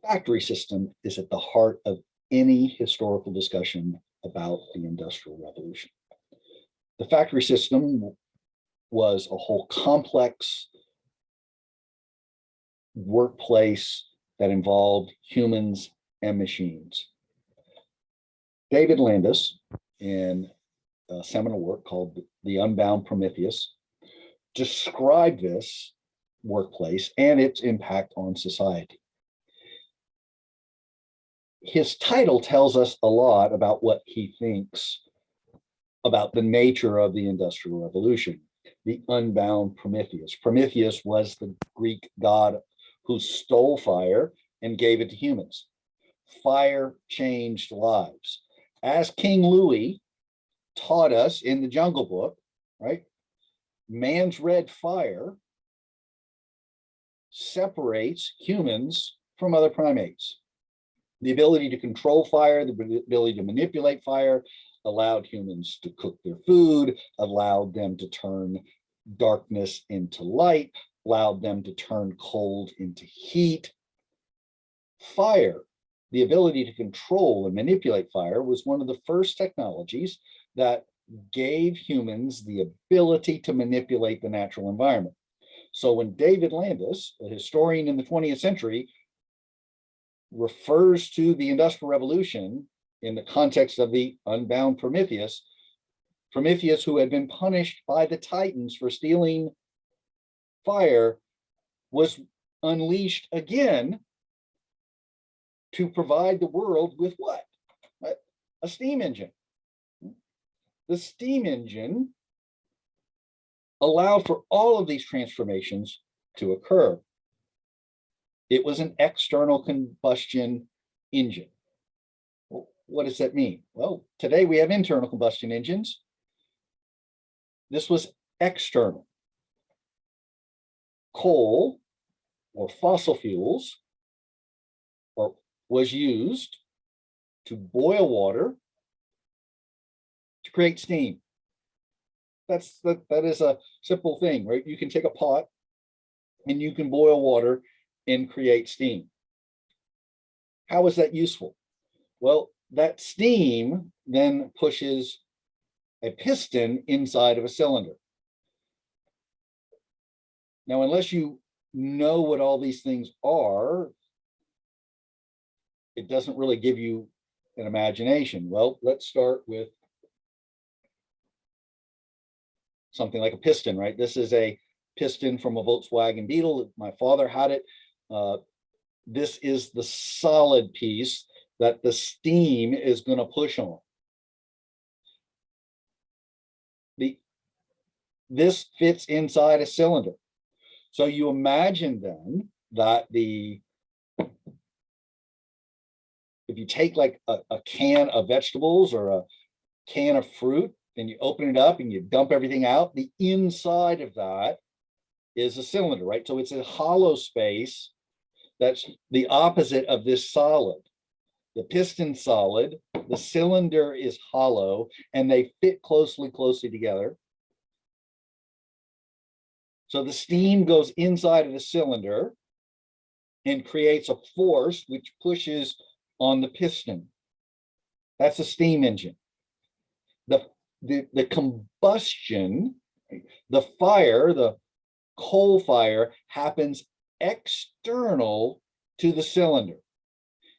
factory system is at the heart of any historical discussion about the Industrial Revolution. The factory system was a whole complex workplace that involved humans and machines. David Landis, in a seminal work called The Unbound Prometheus, described this workplace and its impact on society. His title tells us a lot about what he thinks about the nature of the Industrial Revolution. The unbound Prometheus. Prometheus was the Greek god who stole fire and gave it to humans. Fire changed lives. As King Louis taught us in the Jungle Book, right? Man's red fire separates humans from other primates. The ability to control fire, the ability to manipulate fire, allowed humans to cook their food, allowed them to turn darkness into light, allowed them to turn cold into heat. Fire, the ability to control and manipulate fire, was one of the first technologies that gave humans the ability to manipulate the natural environment. So when David Landis, a historian in the 20th century, refers to the Industrial Revolution in the context of the unbound Prometheus, Prometheus, who had been punished by the Titans for stealing fire, was unleashed again to provide the world with what? A steam engine. The steam engine allowed for all of these transformations to occur. It was an external combustion engine. Well, what does that mean? Well, today we have internal combustion engines. This was external. Coal or fossil fuels was used to boil water to create steam. That is a simple thing, right? You can take a pot and you can boil water and create steam. How is that useful? Well, that steam then pushes a piston inside of a cylinder. Now, unless you know what all these things are, it doesn't really give you an imagination. Well, let's start with something like a piston, right? This is a piston from a Volkswagen Beetle. My father had it. This is the solid piece that the steam is going to push on. This fits inside a cylinder. So you imagine then that if you take like a can of vegetables or a can of fruit, and you open it up and you dump everything out, the inside of that is a cylinder, right? So it's a hollow space that's the opposite of this solid. The piston's solid, the cylinder is hollow, and they fit closely together. So the steam goes inside of the cylinder and creates a force which pushes on the piston. That's a steam engine. The combustion, the fire, the coal fire, happens external to the cylinder.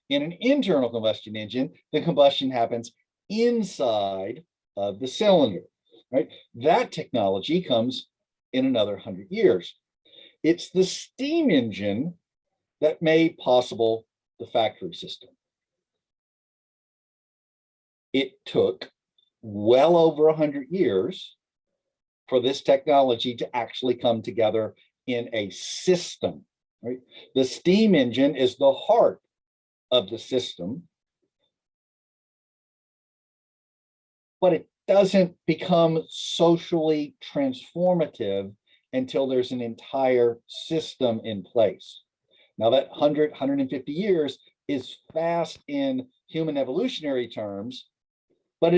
In an internal combustion engine, the combustion happens inside of the cylinder, right? That technology comes in another 100 years. It's the steam engine that made possible the factory system. It took well over 100 years for this technology to actually come together in a system, right? The steam engine is the heart of the system, but it doesn't become socially transformative until there's an entire system in place. Now that 100, 150 years is fast in human evolutionary terms, but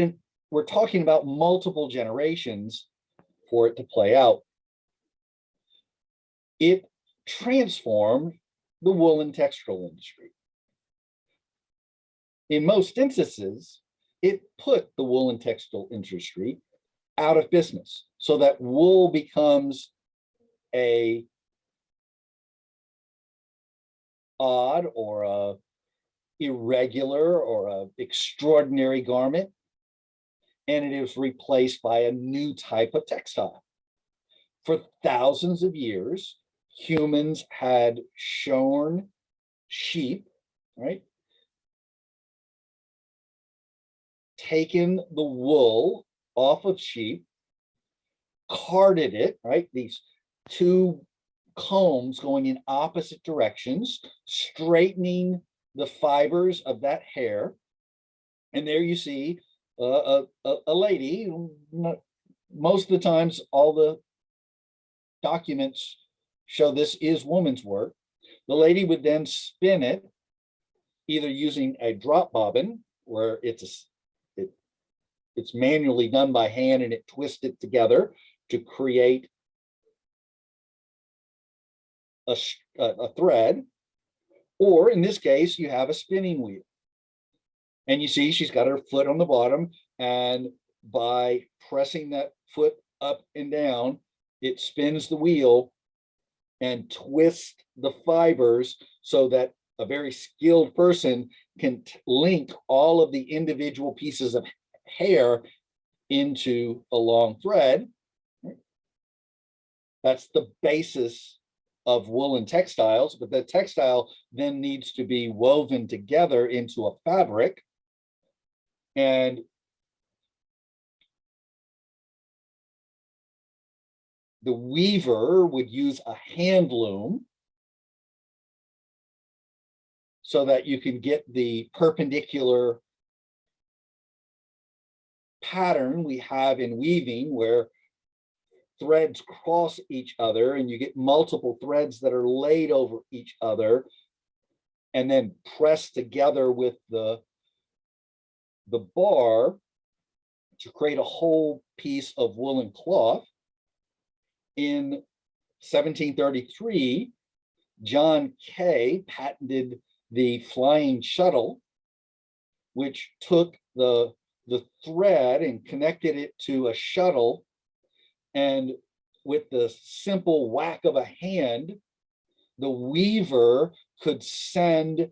we're talking about multiple generations for it to play out. It transformed the woolen textile industry. In most instances, it put the wool and textile industry out of business so that wool becomes a odd or a irregular or a extraordinary garment, and it is replaced by a new type of textile. For thousands of years, humans had shorn sheep, right? Taken the wool off of sheep, carded it, right? These two combs going in opposite directions, straightening the fibers of that hair. And there you see a lady. Most of the times, all the documents show this is woman's work. The lady would then spin it, either using a drop bobbin, where it's manually done by hand and it twists it together to create a thread, or in this case, you have a spinning wheel. And you see she's got her foot on the bottom, and by pressing that foot up and down, it spins the wheel and twists the fibers so that a very skilled person can link all of the individual pieces of hair into a long thread. That's the basis of woolen textiles, but the textile then needs to be woven together into a fabric. And the weaver would use a hand loom so that you can get the perpendicular pattern we have in weaving, where threads cross each other and you get multiple threads that are laid over each other and then pressed together with the bar to create a whole piece of woolen cloth. In 1733, John Kay patented the flying shuttle, which took the thread and connected it to a shuttle, and with the simple whack of a hand, the weaver could send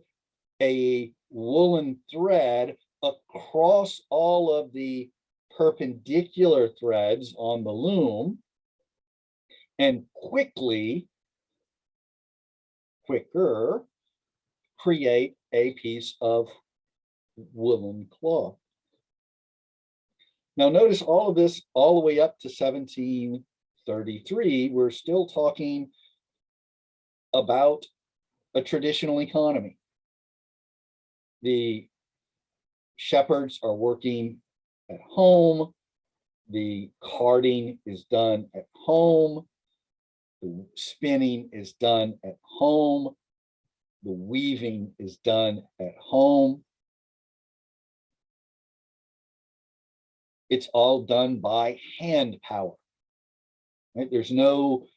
a woolen thread across all of the perpendicular threads on the loom and quicker create a piece of woolen cloth. Now notice all of this all the way up to 1733, we're still talking about a traditional economy. The shepherds are working at home. The carding is done at home. The spinning is done at home. The weaving is done at home. It's all done by hand power. Right? There's no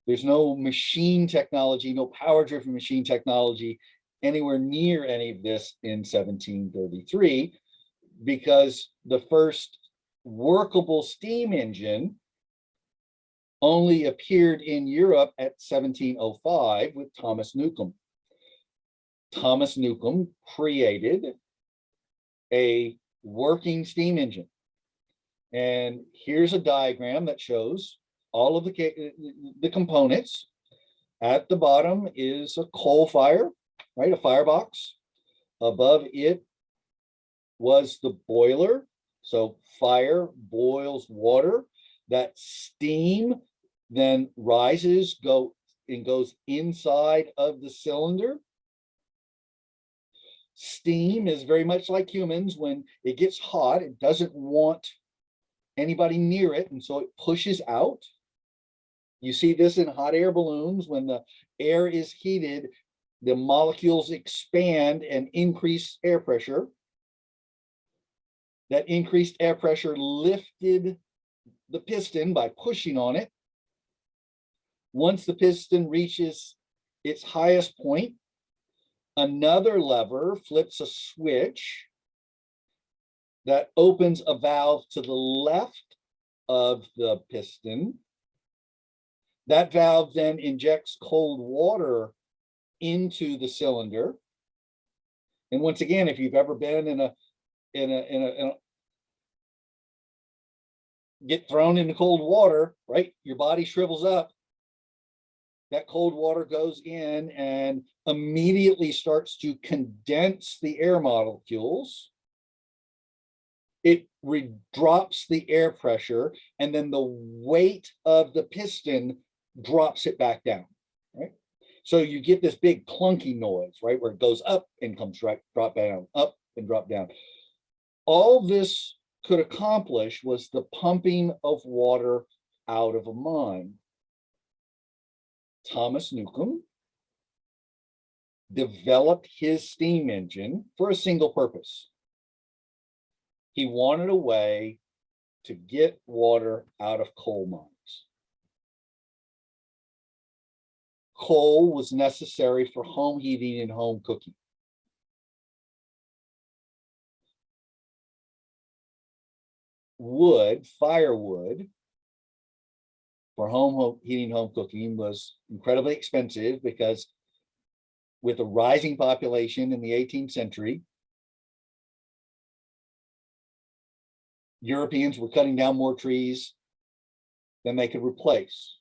machine technology, no power-driven machine technology anywhere near any of this in 1733, because the first workable steam engine only appeared in Europe at 1705 with Thomas Newcomb. Thomas Newcomb created a working steam engine. And here's a diagram that shows all of the components. At the bottom is a coal fire, right? A firebox. Above it was the boiler. So fire boils water. That steam then rises, goes inside of the cylinder. Steam is very much like humans. When it gets hot, it doesn't want anybody near it, and so it pushes out. You see this in hot air balloons. When the air is heated, the molecules expand and increase air pressure. That increased air pressure lifted the piston by pushing on it. Once the piston reaches its highest point, Another lever flips a switch that opens a valve to the left of the piston. That valve then injects cold water into the cylinder. And once again, if you've ever been in a get thrown into cold water, right? Your body shrivels up. That cold water goes in and immediately starts to condense the air molecules. It drops the air pressure, and then the weight of the piston drops it back down, right? So you get this big clunky noise, right? Where it goes up and comes right, drop down, up and drop down. All this could accomplish was the pumping of water out of a mine. Thomas Newcomb developed his steam engine for a single purpose. He wanted a way to get water out of coal mines. Coal was necessary for home heating and home cooking. Wood, firewood, for home heating, home cooking was incredibly expensive because with a rising population in the 18th century, Europeans were cutting down more trees than they could replace.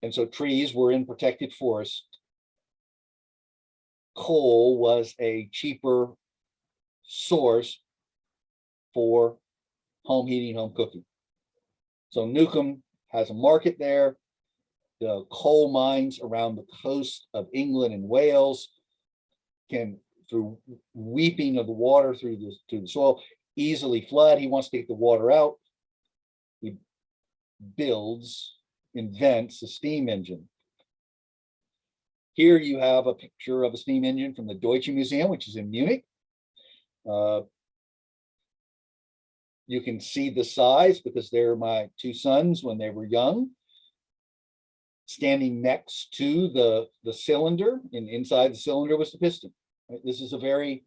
And so trees were in protected forest. Coal was a cheaper source for home heating, home cooking. So Newcomb has a market there. The coal mines around the coast of England and Wales can, through weeping of the water through the soil, easily flood. He wants to take the water out. He invents a steam engine. Here you have a picture of a steam engine from the Deutsche Museum, which is in Munich. You can see the size because they're my two sons when they were young. Standing next to the cylinder, and inside the cylinder was the piston. Right? This is a very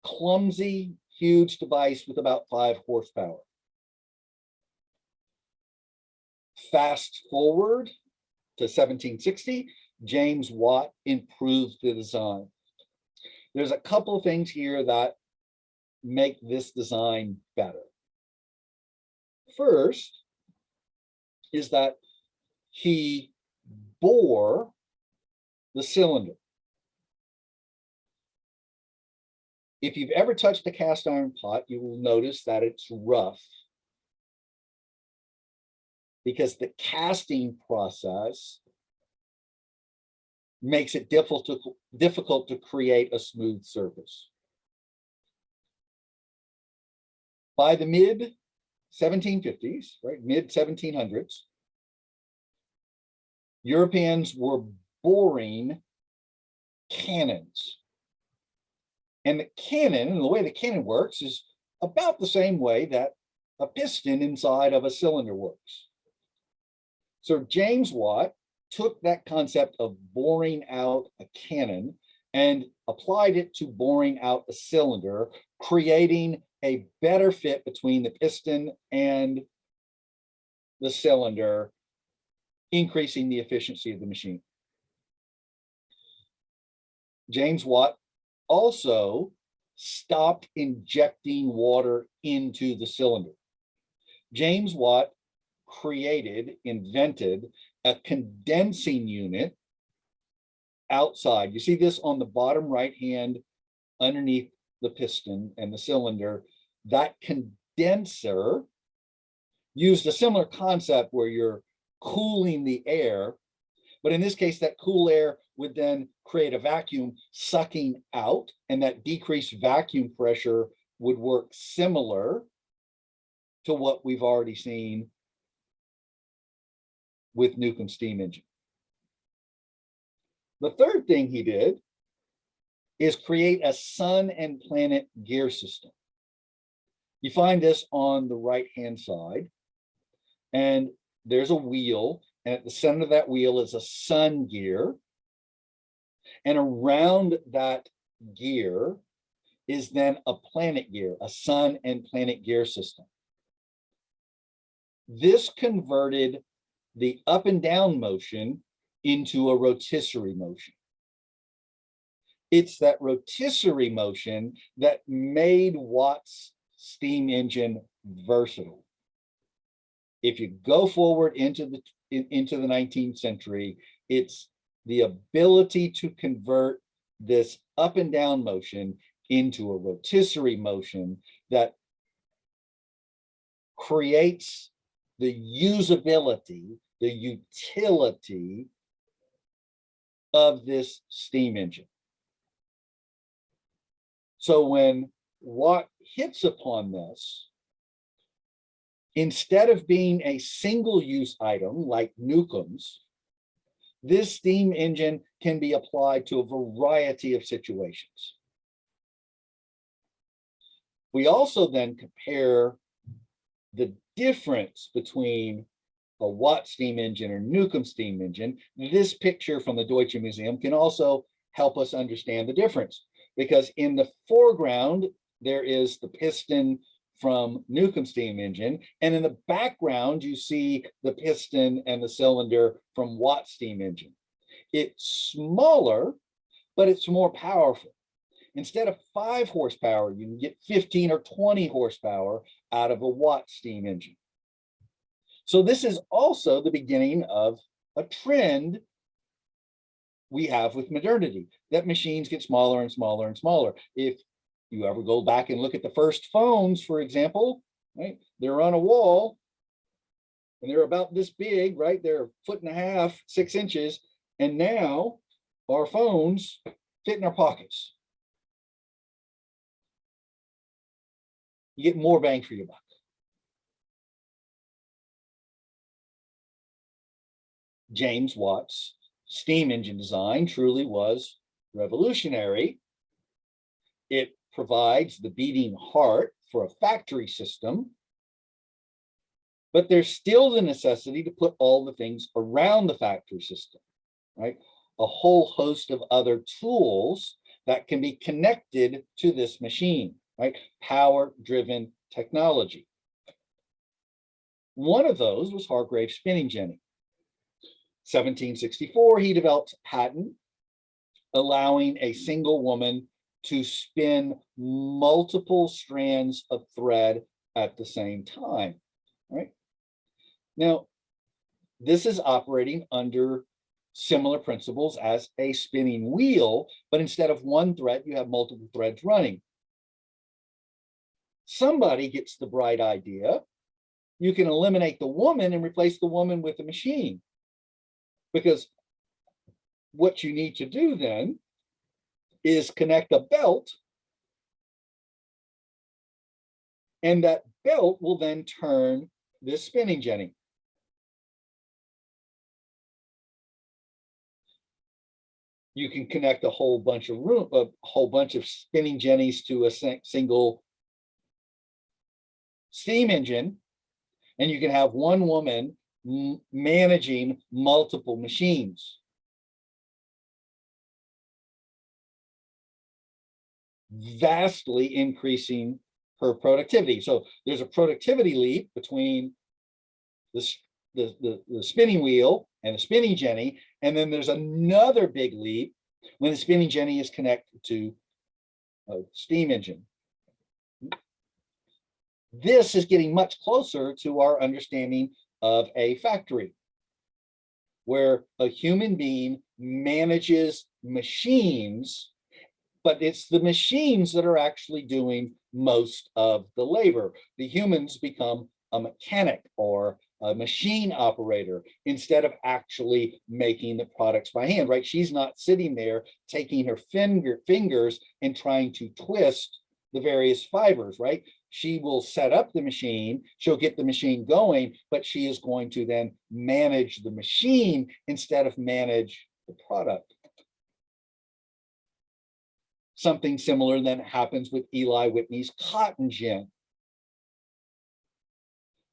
clumsy, huge device with about 5 horsepower. Fast forward to 1760, James Watt improved the design. There's a couple of things here that make this design better. First is that he bore the cylinder. If you've ever touched a cast iron pot, you will notice that it's rough because the casting process makes it difficult to create a smooth surface. By the mid 1750s, right, mid 1700s, Europeans were boring cannons. And the cannon, and the way the cannon works is about the same way that a piston inside of a cylinder works. So James Watt took that concept of boring out a cannon and applied it to boring out a cylinder, creating a better fit between the piston and the cylinder, increasing the efficiency of the machine. James Watt also stopped injecting water into the cylinder. James Watt invented a condensing unit outside. You see this on the bottom right hand underneath the piston and the cylinder. That condenser used a similar concept where you're cooling the air, but in this case, that cool air would then create a vacuum sucking out, and that decreased vacuum pressure would work similar to what we've already seen with Newcomb's steam engine. The third thing he did is create a sun and planet gear system. You find this on the right-hand side, and there's a wheel, and at the center of that wheel is a sun gear. And around that gear is then a planet gear, a sun and planet gear system. This converted the up and down motion into a rotisserie motion. It's that rotisserie motion that made Watt's steam engine versatile. If you go forward into the 19th century, it's the ability to convert this up and down motion into a rotisserie motion that creates the usability, the utility of this steam engine. So when Watt hits upon this, instead of being a single-use item like Newcomb's, this steam engine can be applied to a variety of situations. We also then compare the difference between a Watt steam engine or Newcomb steam engine. This picture from the Deutsche Museum can also help us understand the difference, because in the foreground, there is the piston from Newcomb steam engine, and in the background, you see the piston and the cylinder from Watt steam engine. It's smaller, but it's more powerful. Instead of 5 horsepower, you can get 15 or 20 horsepower out of a Watt steam engine. So this is also the beginning of a trend we have with modernity, that machines get smaller and smaller and smaller. If you ever go back and look at the first phones, for example, right, they're on a wall and they're about this big, right? They're 1.5 feet, 6 inches. And now our phones fit in our pockets. You get more bang for your buck. James Watt's steam engine design truly was revolutionary. It provides the beating heart for a factory system, but there's still the necessity to put all the things around the factory system, right? A whole host of other tools that can be connected to this machine, right? Power-driven technology. One of those was Hargrave's spinning jenny. 1764, he developed a patent allowing a single woman to spin multiple strands of thread at the same time, right? Now, this is operating under similar principles as a spinning wheel, but instead of one thread, you have multiple threads running. Somebody gets the bright idea. You can eliminate the woman and replace the woman with the machine. Because what you need to do then is connect a belt, and that belt will then turn this spinning jenny. You can connect a whole bunch of spinning jennies to a single steam engine, and you can have one woman managing multiple machines. Vastly increasing her productivity. So there's a productivity leap between the spinning wheel and the spinning jenny, and then there's another big leap when the spinning jenny is connected to a steam engine. This is getting much closer to our understanding of a factory, where a human being manages machines, but it's the machines that are actually doing most of the labor. The humans become a mechanic or a machine operator instead of actually making the products by hand, right? She's not sitting there taking her fingers and trying to twist the various fibers, right? She will set up the machine, she'll get the machine going, but she is going to then manage the machine instead of manage the product. Something similar then happens with Eli Whitney's cotton gin.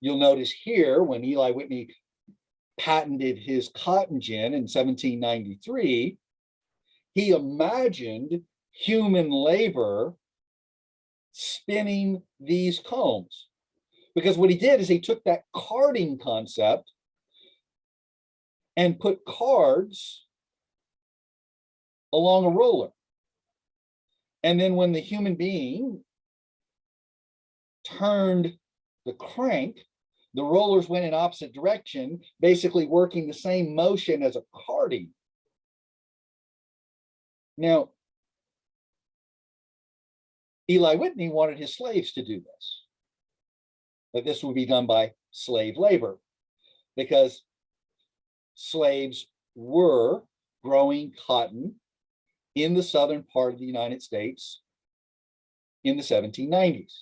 You'll notice here, when Eli Whitney patented his cotton gin in 1793, he imagined human labor spinning these combs. Because what he did is he took that carding concept and put cards along a roller. And then when the human being turned the crank, the rollers went in opposite direction, basically working the same motion as a carding. Now, Eli Whitney wanted his slaves to do this, that this would be done by slave labor, because slaves were growing cotton in the southern part of the United States in the 1790s.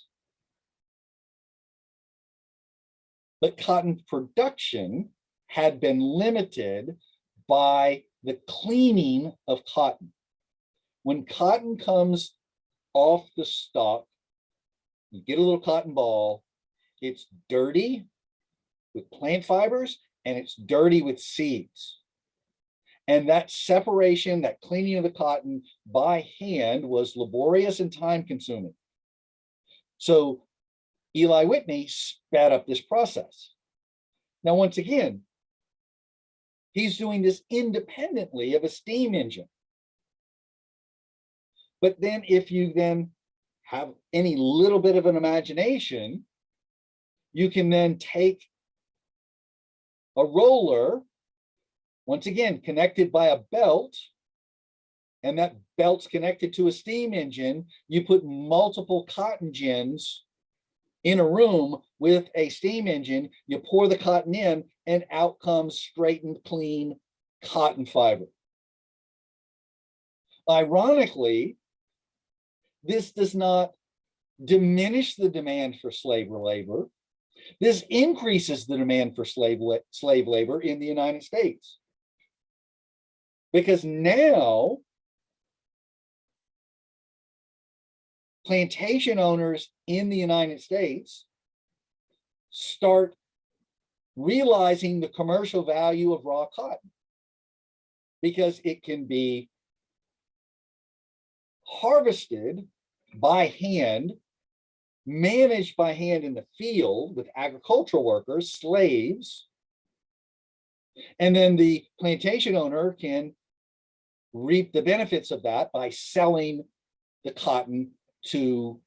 But cotton production had been limited by the cleaning of cotton. When cotton comes off the stalk, you get a little cotton ball, it's dirty with plant fibers and it's dirty with seeds. And that separation, that cleaning of the cotton by hand was laborious and time consuming. So Eli Whitney sped up this process. Now, once again, he's doing this independently of a steam engine. But then if you then have any little bit of an imagination, you can then take a roller, once again, connected by a belt, and that belt's connected to a steam engine. You put multiple cotton gins in a room with a steam engine, you pour the cotton in, and out comes straightened, clean cotton fiber. Ironically, this does not diminish the demand for slave labor. This increases the demand for slave labor in the United States. Because now plantation owners in the United States start realizing the commercial value of raw cotton, because it can be harvested by hand, managed by hand in the field with agricultural workers, slaves, and then the plantation owner can reap the benefits of that by selling the cotton to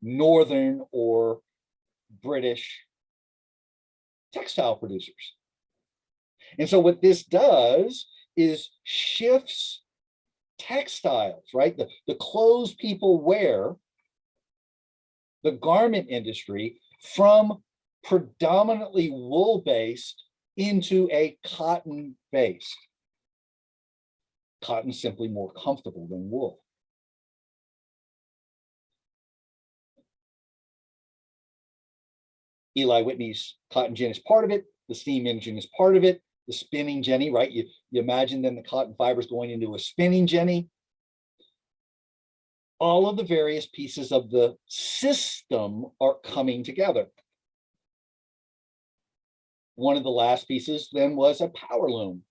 Northern or British textile producers. And so what this does is shifts textiles, right? The clothes people wear, the garment industry, from predominantly wool-based into a cotton-based. Cotton's simply more comfortable than wool. Eli Whitney's cotton gin is part of it. The steam engine is part of it. The spinning jenny, right? You imagine then the cotton fibers going into a spinning jenny. All of the various pieces of the system are coming together. One of the last pieces then was a power loom.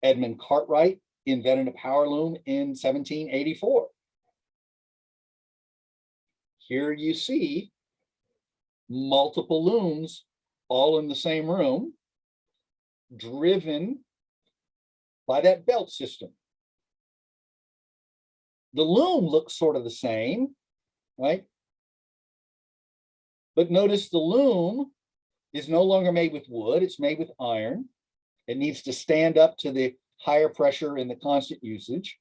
Edmund Cartwright invented a power loom in 1784. Here you see multiple looms all in the same room, driven by that belt system. The loom looks sort of the same, right? But notice the loom is no longer made with wood, it's made with iron. It needs to stand up to the higher pressure and the constant usage.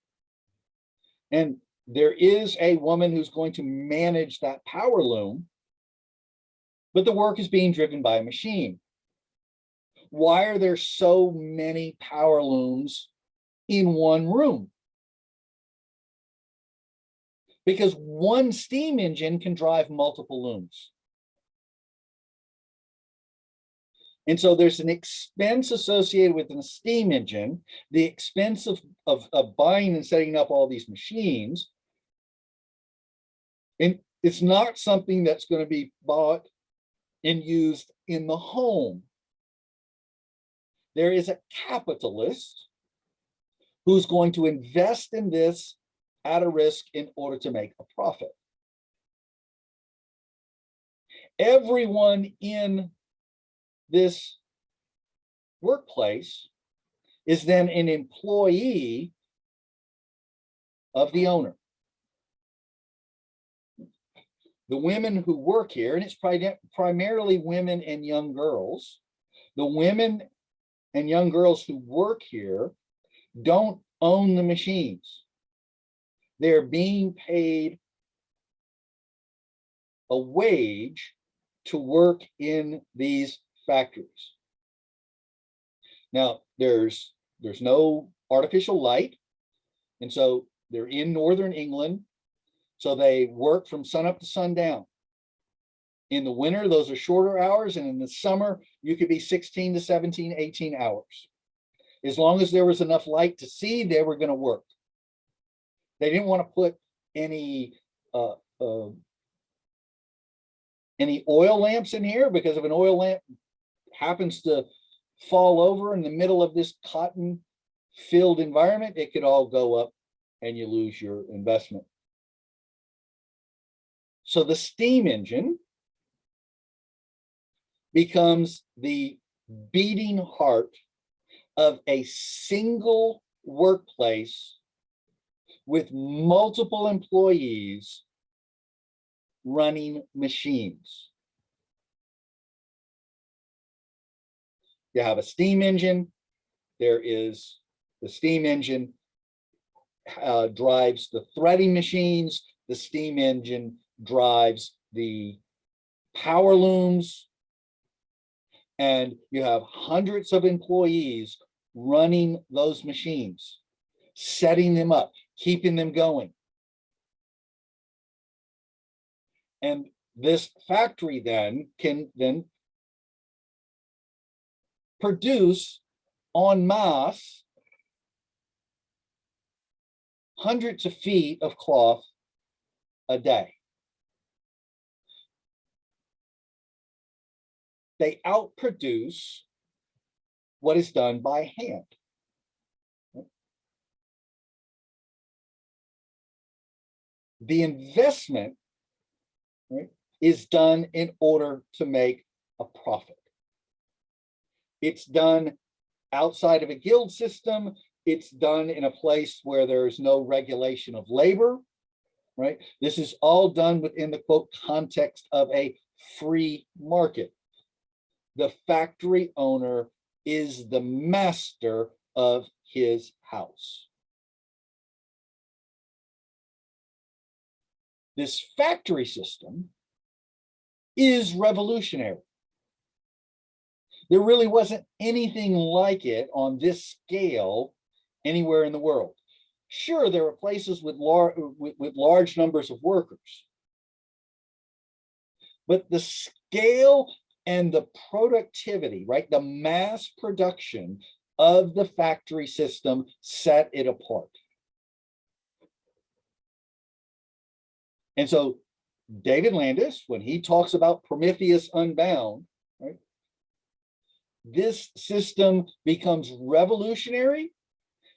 And there is a woman who's going to manage that power loom, but the work is being driven by a machine. Why are there so many power looms in one room? Because one steam engine can drive multiple looms. And so there's an expense associated with a steam engine, the expense of buying and setting up all these machines. And it's not something that's going to be bought and used in the home. There is a capitalist who's going to invest in this at a risk in order to make a profit. Everyone in this workplace is then an employee of the owner. The women who work here, and it's primarily women and young girls, the women and young girls who work here don't own the machines. They're being paid a wage to work in these factories. Now, there's no artificial light, and so they're in northern England, so they work from sun up to sundown. In the winter, those are shorter hours, and in the summer, you could be 16 to 17, 18 hours. As long as there was enough light to see, they were going to work. They didn't want to put any oil lamps in here, because if an oil lamp happens to fall over in the middle of this cotton-filled environment, it could all go up and you lose your investment. So the steam engine becomes the beating heart of a single workplace with multiple employees running machines. You have a steam engine. There is the steam engine drives the threading machines. The steam engine drives the power looms. And you have hundreds of employees running those machines, setting them up, keeping them going. And this factory then can produce en masse hundreds of feet of cloth a day. They outproduce what is done by hand. The investment, right, is done in order to make a profit. It's done outside of a guild system. It's done in a place where there's no regulation of labor, right? This is all done within the quote context of a free market. The factory owner is the master of his house. This factory system is revolutionary. There really wasn't anything like it on this scale anywhere in the world. Sure, there are places with large numbers of workers, but the scale and the productivity, right, the mass production of the factory system set it apart. And so David Landis, when he talks about Prometheus Unbound, right, this system becomes revolutionary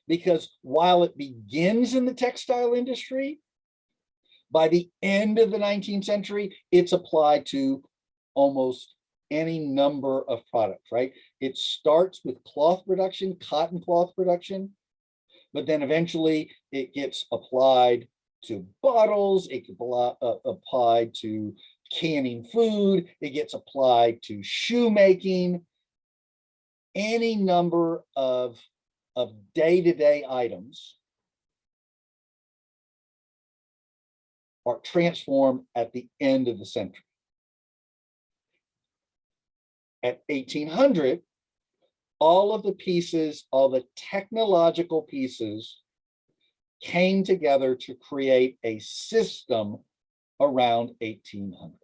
because while it begins in the textile industry, by the end of the 19th century, it's applied to almost any number of products, right? It starts with cloth production, cotton cloth production, but then eventually it gets applied to bottles, it gets applied to canning food, it gets applied to shoemaking, any number of day-to-day items are transformed at the end of the century. At 1800, all of the pieces, all the technological pieces came together to create a system around 1800.